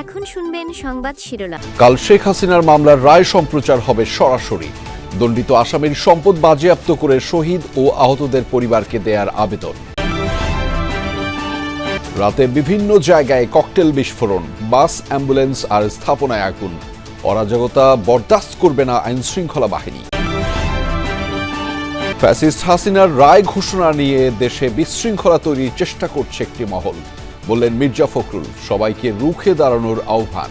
এখন শুনবেন সংবাদ শিরোনাম। কাল শেখ হাসিনার মামলার রায় সম্প্রচার হবে সরাসরি। দণ্ডিত আসামির সম্পদ বাজেয়াপ্ত করে শহীদ ও আহতদের পরিবারকে দেয়ার আবেদন। রাতে বিভিন্ন জায়গায় ককটেল বিস্ফোরণ, বাস, অ্যাম্বুলেন্স আর স্থাপনায় আগুন। অরাজকতা বরদাস্ত করবে না আইনশৃঙ্খলা বাহিনী। ফ্যাসিস্ট হাসিনার রায় ঘোষণা নিয়ে দেশে বিশৃঙ্খলা তৈরির চেষ্টা করছে একটি মহল, বললেন মির্জা ফখরুল। সবাইকে রুখে দাঁড়ানোর আহ্বান।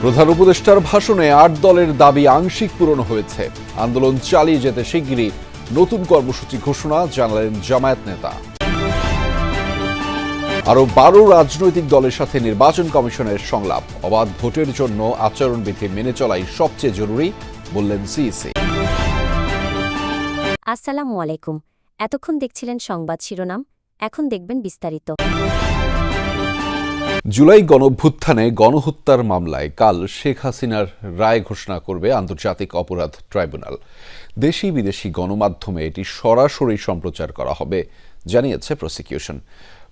প্রধান উপদেষ্টার ভাষণে 8 দলের দাবি আংশিক পূরণ হয়েছে। আন্দোলন চালিয়ে যেতে শিগগিরই নতুন কর্মসূচি ঘোষণা, জানালেন জামায়াত নেতা। আরও 12 রাজনৈতিক দলের সাথে নির্বাচন কমিশনের সংলাপ। অবাধ ভোটের জন্য আচরণবিধি মেনে চলাই সবচেয়ে জরুরি, বললেন সিইসি। আসসালামু আলাইকুম। এতক্ষণ দেখছিলেন সংবাদ শিরোনাম, এখন দেখবেন বিস্তারিত। জুলাই গণঅভ্যুত্থানে গণহত্যার মামলায় কাল শেখ হাসিনার রায় ঘোষণা করবে আন্তর্জাতিক অপরাধ ট্রাইব্যুনাল। দেশি বিদেশি গণমাধ্যমে এটি সরাসরি সম্প্রচার করা হবে, জানিয়েছে প্রসিকিউশন।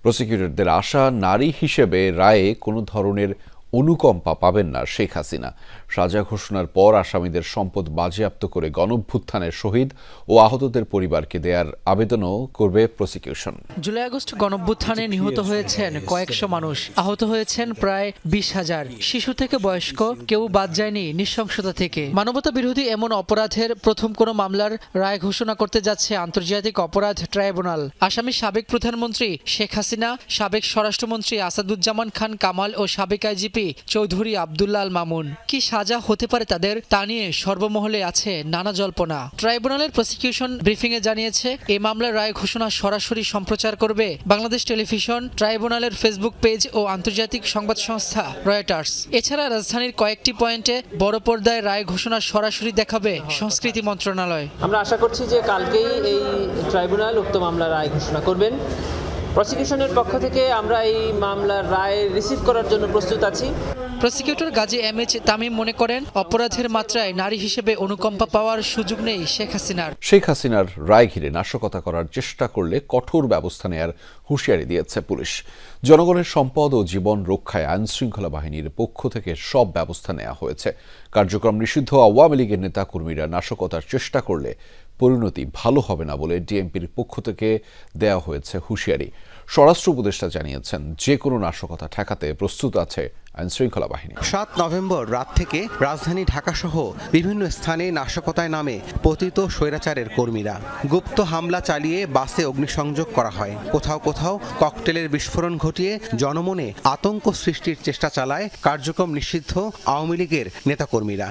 প্রসিকিউটরদের আশা, নারী হিসেবে রায়ে কোনো ধরনের অনুকম্পা পাবেন না শেখ হাসিনা। সাজা ঘোষণার পর আসামিদের সম্পদ বাজেয়াপ্ত করে গণঅভ্যুত্থানের শহীদ ও আহতদের পরিবারকে দেয়ার আবেদনও করবে প্রসিকিউশন। জুলাই আগস্ট গণঅভ্যুত্থানে নিহত হয়েছেন কয়েকশো মানুষ, আহত হয়েছেন প্রায় 20,000। শিশু থেকে বয়স্ক কেউ বাদ যায়নি নৃশংসতা থেকে। মানবতা বিরোধী এমন অপরাধের প্রথম কোনো মামলার রায় ঘোষণা করতে যাচ্ছে আন্তর্জাতিক অপরাধ ট্রাইব্যুনাল। আসামি সাবেক প্রধানমন্ত্রী শেখ হাসিনা, সাবেক স্বরাষ্ট্রমন্ত্রী আসাদুজ্জামান খান কামাল ও সাবেক আইজিপি চৌধুরী আব্দুল্লাহ আল মামুন। কি সাজা হতে পারে তাদের, তা নিয়ে সর্বমহলে আছে নানা জল্পনা। ট্রাইব্যুনালের প্রসিকিউশন ব্রিফিংয়ে জানিয়েছে, এই মামলার রায় ঘোষণা সরাসরি সম্প্রচার করবে বাংলাদেশ টেলিভিশন, ট্রাইব্যুনালের ফেসবুক পেজ ও আন্তর্জাতিক সংবাদ সংস্থা রয়টার্স। এছাড়া রাজধানীর কয়েকটি পয়েন্টে বড় পর্দায় রায় ঘোষণা সরাসরি দেখাবে সংস্কৃতি মন্ত্রণালয়। আমরা আশা করছি যে কালকেই এই ট্রাইব্যুনাল উক্ত মামলার রায় ঘোষণা করবেন। প্রসিকিউশনের পক্ষ থেকে আমরা এই মামলার রায় রিসিভ করার জন্য প্রস্তুত আছি। প্রসিকিউটর গাজী এমএইচ তামিম মনে করেন, অপরাধের মাত্রায় নারী হিসেবে অনুকম্পা পাওয়ার সুযোগ নেই শেখ হাসিনার। শেখ হাসিনার রায় ঘিরে নাশকতা করার চেষ্টা করলে কঠোর ব্যবস্থা নেয়ার হুঁশিয়ারি দিয়েছে পুলিশ। জনগণের সম্পদ ও জীবন রক্ষায় আইনশৃঙ্খলা বাহিনীর পক্ষ থেকে সব ব্যবস্থা নেওয়া হয়েছে। কার্যক্রম নিষিদ্ধ আওয়ামী লীগের নেতাকর্মীরা নাশকতার চেষ্টা করলে পরিণতি ভালো হবে না বলে ডিএমপির পক্ষ থেকে দেওয়া হয়েছে হুঁশিয়ারি। স্বরাষ্ট্র উপদেষ্টা জানিয়েছেন, যে কোনো নাশকতা ঠেকাতে প্রস্তুত আছে আইনশৃঙ্খলা বাহিনী। 7 নভেম্বর রাত থেকে রাজধানী ঢাকাসহ বিভিন্ন স্থানে নাশকতায় নামে পতিত স্বৈরাচারের কর্মীরা। গুপ্ত হামলা চালিয়ে বাসে অগ্নিসংযোগ করা হয়। কোথাও কোথাও ককটেলের বিস্ফোরণ ঘটিয়ে জনমনে আতঙ্ক সৃষ্টির চেষ্টা চালায় কার্যক্রম নিষিদ্ধ আওয়ামী লীগের নেতাকর্মীরা।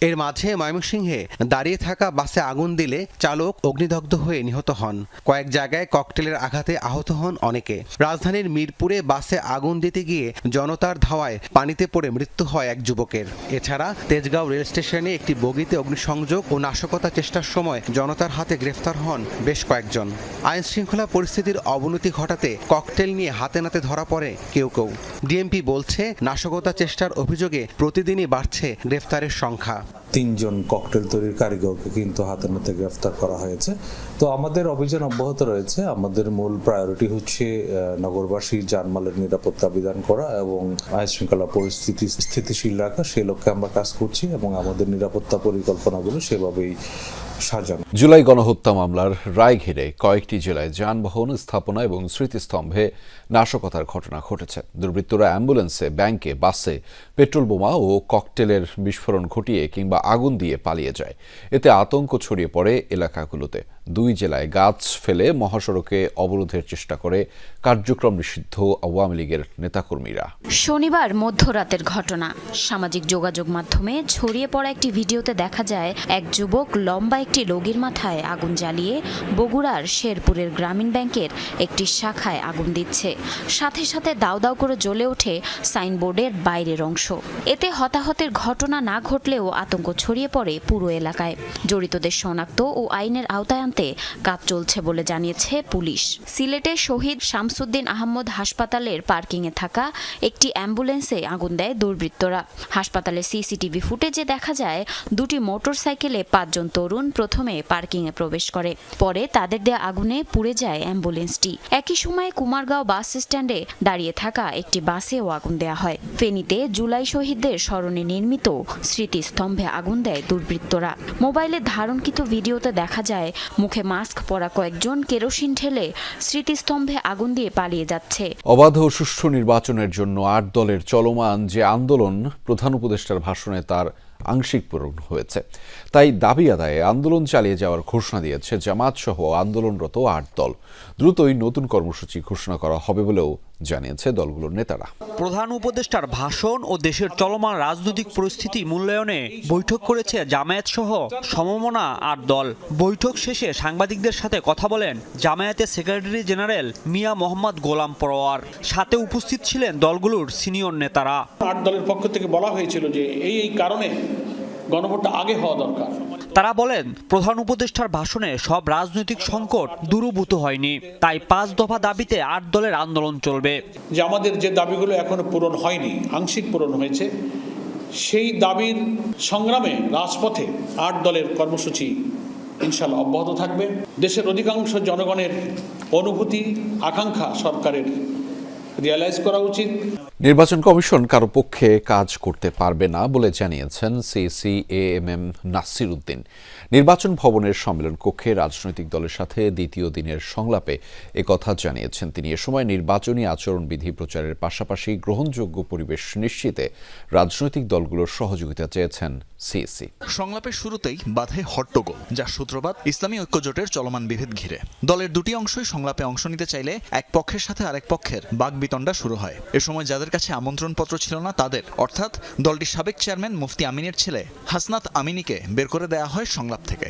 এর মাঝে ময়মনসিংহে দাঁড়িয়ে থাকা বাসে আগুন দিলে চালক অগ্নিদগ্ধ হয়ে নিহত হন। কয়েক জায়গায় ককটেলের আঘাতে আহত হন অনেকে। রাজধানীর মিরপুরে বাসে আগুন দিতে গিয়ে জনতার ধাওয়ায় পানিতে পড়ে মৃত্যু হয় এক যুবকের। এছাড়া তেজগাঁও রেল স্টেশনে একটি বগিতে অগ্নিসংযোগ ও নাশকতা চেষ্টার সময় জনতার হাতে গ্রেফতার হন বেশ কয়েকজন। আইনশৃঙ্খলা পরিস্থিতির অবনতি ঘটাতে ককটেল নিয়ে হাতে নাতে ধরা পড়ে কেউ কেউ। ডিএমপি বলছে, নাশকতা চেষ্টার অভিযোগে প্রতিদিনই বাড়ছে গ্রেফতারের সংখ্যা। 3 জন ককটেল তৈরির কারিগরকে কিন্তু হাতে নাতে গ্রেফতার করা হয়েছে। তো আমাদের অভিযান অব্যাহত রয়েছে। আমাদের মূল প্রায়োরিটি হচ্ছে নগরবাসীর জানমালের নিরাপত্তা বিধান করা এবং আইনশৃঙ্খলা পরিস্থিতি স্থিতিশীল রাখা। সেই লক্ষ্যে আমরা কাজ করছি এবং আমাদের নিরাপত্তা পরিকল্পনাগুলো সেভাবেই সাজানো। জুলাই গণহত্যা মামলার রায় ঘিরে কয়েকটি জেলায় যানবাহন, স্থাপনা এবং স্মৃতিস্তম্ভে নাশকতার ঘটনা ঘটেছে। দুর্বৃত্তরা অ্যাম্বুলেন্সে, ব্যাংকে, বাসে পেট্রোল বোমা ও ককটেলের বিস্ফোরণ ঘটিয়ে কিংবা আগুন দিয়ে পালিয়ে যায়। এতে আতঙ্ক ছড়িয়ে পড়ে এলাকাগুলোতে। 2 জেলায় গাছ ফেলে মহাসড়কে অবরোধের চেষ্টা করে কার্যক্রম নিষিদ্ধ আওয়ামী লীগের নেতাকর্মীরা। শনিবার মধ্যরাতের ঘটনা। সামাজিক যোগাযোগ মাধ্যমে ছড়িয়ে পড়া একটি ভিডিওতে দেখা যায়, এক যুবক লম্বা একটি লগির মাথায় আগুন জ্বালিয়ে বগুড়ার শেরপুরের গ্রামীণ ব্যাংকের একটি শাখায় আগুন দিচ্ছে। সাথে সাথে দাউ দাউ করে জ্বলে ওঠে সাইনবোর্ডের বাইরের অংশ। এতে হতাহতের ঘটনা না ঘটলেও আতঙ্ক ছড়িয়ে পড়ে পুরো এলাকায়। জড়িতদের শনাক্ত ও আইনের আওতায় আনতে তদন্তে কাজ চলছে বলে জানিয়েছে পুলিশ। সিলেটে শহীদ শামসুদ্দিন আহমদ হাসপাতালের পার্কিংয়ে থাকা একটি অ্যাম্বুলেন্সে আগুন দেয় দুর্বৃত্তরা। হাসপাতালের সিসিটিভি ফুটেজে দেখা যায় দুটি মোটরসাইকেলে 5 জন তরুণ প্রথমে পার্কিংয়ে প্রবেশ করে, পরে তাদের দেয়া আগুনে পুড়ে যায় অ্যাম্বুলেন্সটি। একই সময় কুমারগাঁও বাস স্ট্যান্ডে দাঁড়িয়ে থাকা একটি বাসেও আগুন দেয়া হয়। ফেনীতে জুলাই শহীদদের স্মরণে নির্মিত স্মৃতিস্তম্ভে আগুন দেয় দুর্বৃত্তরা। মোবাইলে ধারণকৃত ভিডিওতে দেখা যায় মুখে মাস্ক পরা কয়েকজন কেরোসিন ঢেলে স্মৃতিস্তম্ভে আগুন দিয়ে পালিয়ে যাচ্ছে। অবাধ ও সুষ্ঠু নির্বাচনের জন্য 8 দলের চলমান যে আন্দোলন প্রধান উপদেষ্টার ভাষণে তার আংশিক পূরণ হয়েছে, তাই দাবি আদায়ে আন্দোলন চালিয়ে যাওয়ার ঘোষণা দিয়েছে জামায়াত সহ আন্দোলনরত 8 দল। দ্রুতই নতুন কর্মসূচি ঘোষণা করা হবে বলেও জানিয়েছে দলগুলোর নেতারা। প্রধান উপদেষ্টার ভাষণ ও দেশের চলমান রাজনৈতিক পরিস্থিতি মূল্যায়নে বৈঠক করেছে জামায়াত সহ সমমনা 8 দল। বৈঠক শেষে সাংবাদিকদের সাথে কথা বলেন জামায়াতের সেক্রেটারি জেনারেল মিয়া মোহাম্মদ গোলাম পরোয়ার। সাথে উপস্থিত ছিলেন দলগুলোর সিনিয়র নেতারা। 8 দলের পক্ষ থেকে বলা হয়েছিল যে এই কারণে গণভোটটা আগে হওয়া দরকার। তারা বলেন প্রধান উপদেষ্টার ভাষণে সব রাজনৈতিক সংকট দূরীভূত হয়নি, তাই 5 দফা দাবিতে 8 দলের আন্দোলন চলবে। যে আমাদের যে দাবিগুলো এখনো পূরণ হয়নি, আংশিক পূরণ হয়েছে, সেই দাবির সংগ্রামে রাজপথে 8 দলের কর্মসূচি ইনশাআল্লাহ অব্যাহত থাকবে। দেশের অধিকাংশ জনগণের অনুভূতি আকাঙ্ক্ষা সরকারের রিয়ালাইজ করা উচিত। নির্বাচন কমিশন কারো পক্ষে কাজ করতে পারবে না বলে জানিয়েছেন CCAMM নাসির উদ্দিন। নির্বাচন ভবনের সম্মেলন কক্ষে রাজনৈতিক দলের সাথে দ্বিতীয় দিনের সংলাপে একথা জানিয়েছেন তিনি। এ সময় নির্বাচনী আচরণবিধি প্রচারের পাশাপাশি গ্রহণযোগ্য পরিবেশ নিশ্চিতে রাজনৈতিক দলগুলোর সহযোগিতা চেয়েছেন CC। সংলাপের শুরুতেই বাধে হট্টগোল, যার সূত্রপাত ইসলামী ঐক্যজোটের চলমান বিভেদ ঘিরে। দলের দুটি অংশই সংলাপে অংশ নিতে চাইলে এক পক্ষের সাথে আরেক পক্ষের বাকবিতণ্ডা শুরু হয়। এ সময় যাদের কাছে আমন্ত্রণপত্র ছিল না তাদের, অর্থাৎ দলটির সাবেক চেয়ারম্যান মুফতি আমিনের ছেলে হাসনাত আমিনীকে বের করে দেয়া হয় সংলাপ থেকে।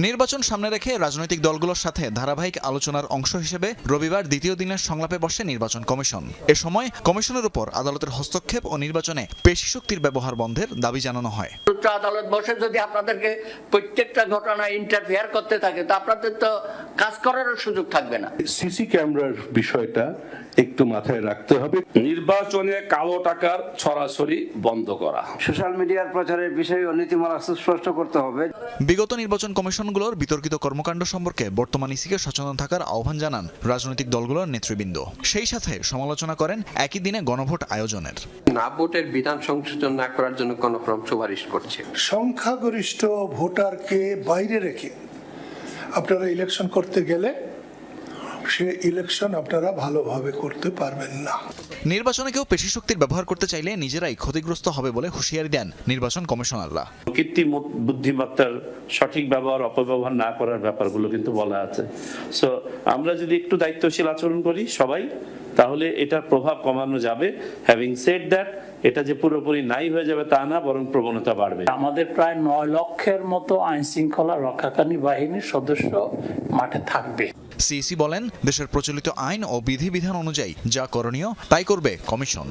নির্বাচন সামনে রেখে রাজনৈতিক দলগুলোর সাথে ধারাবাহিক আলোচনার অংশ হিসেবে রবিবার দ্বিতীয় দিনের সংলাপে বসে নির্বাচন কমিশন। এ সময় কমিশনের উপর আদালতের হস্তক্ষেপ ও নির্বাচনে পেশি শক্তির ব্যবহার বন্ধের দাবি জানানো হয়। আদালত বসে যদি আপনাদেরকে প্রত্যেকটা ঘটনায় ইন্টারফেয়ার করতে থাকে তো আপনাদের তো কাজ করারও সুযোগ থাকবে না। সিসি ক্যামেরার বিষয়টা একটু মাথায় রাখতে হবে। নির্বাচনে কালো টাকার ছড়াছড়ি বন্ধ করা, সোশ্যাল মিডিয়ার প্রচারের বিষয়ে নীতিমালা সুস্পষ্ট করতে হবে। বিগত নির্বাচন কমিশনগুলোর বিতর্কিত কর্মকাণ্ড সম্পর্কে বর্তমান ইসিকে সচেতন থাকার আহ্বান জানান রাজনৈতিক দলগুলোর নেতৃবৃন্দ। সেই সাথে সমালোচনা করেন একই দিনে গণভোট আয়োজনের। না ভোটের বিধান সংশোধন না করার জন্য গণফোরাম সুপারিশ করছে। সংখ্যাগরিষ্ঠ ভোটারকে বাইরে রেখে আপনারা ইলেকশন করতে গেলে সে ইলেকশন আপনারা ভালোভাবে করতে পারবেন না। নির্বাচনে কেউ পেশি শক্তির ব্যবহার করতে চাইলে নিজেরাই ক্ষতিগ্রস্ত হবে বলে হুঁশিয়ারি দেন নির্বাচন কমিশনাররা। কৃত্রিম বুদ্ধিমত্তার সঠিক ব্যবহার অপব্যবহার না করার ব্যাপারগুলো কিন্তু বলা আছে। সো আমরা যদি একটু দায়িত্বশীল আচরণ করি সবাই, তাহলে এটার প্রভাব কমানো যাবে। হ্যাভিং সেড দ্যাট, এটা যে পুরোপুরি নাই হয়ে যাবে তা না, বরং প্রবণতা বাড়বে। আমাদের প্রায় 9 লক্ষের মতো আইন শৃঙ্খলা রক্ষাকারী বাহিনীর সদস্য মাঠে থাকবে। সিইসি বলেন দেশের প্রচলিত আইন ও বিধিবিধান অনুযায়ী যা করণীয় তাই করবে কমিশন।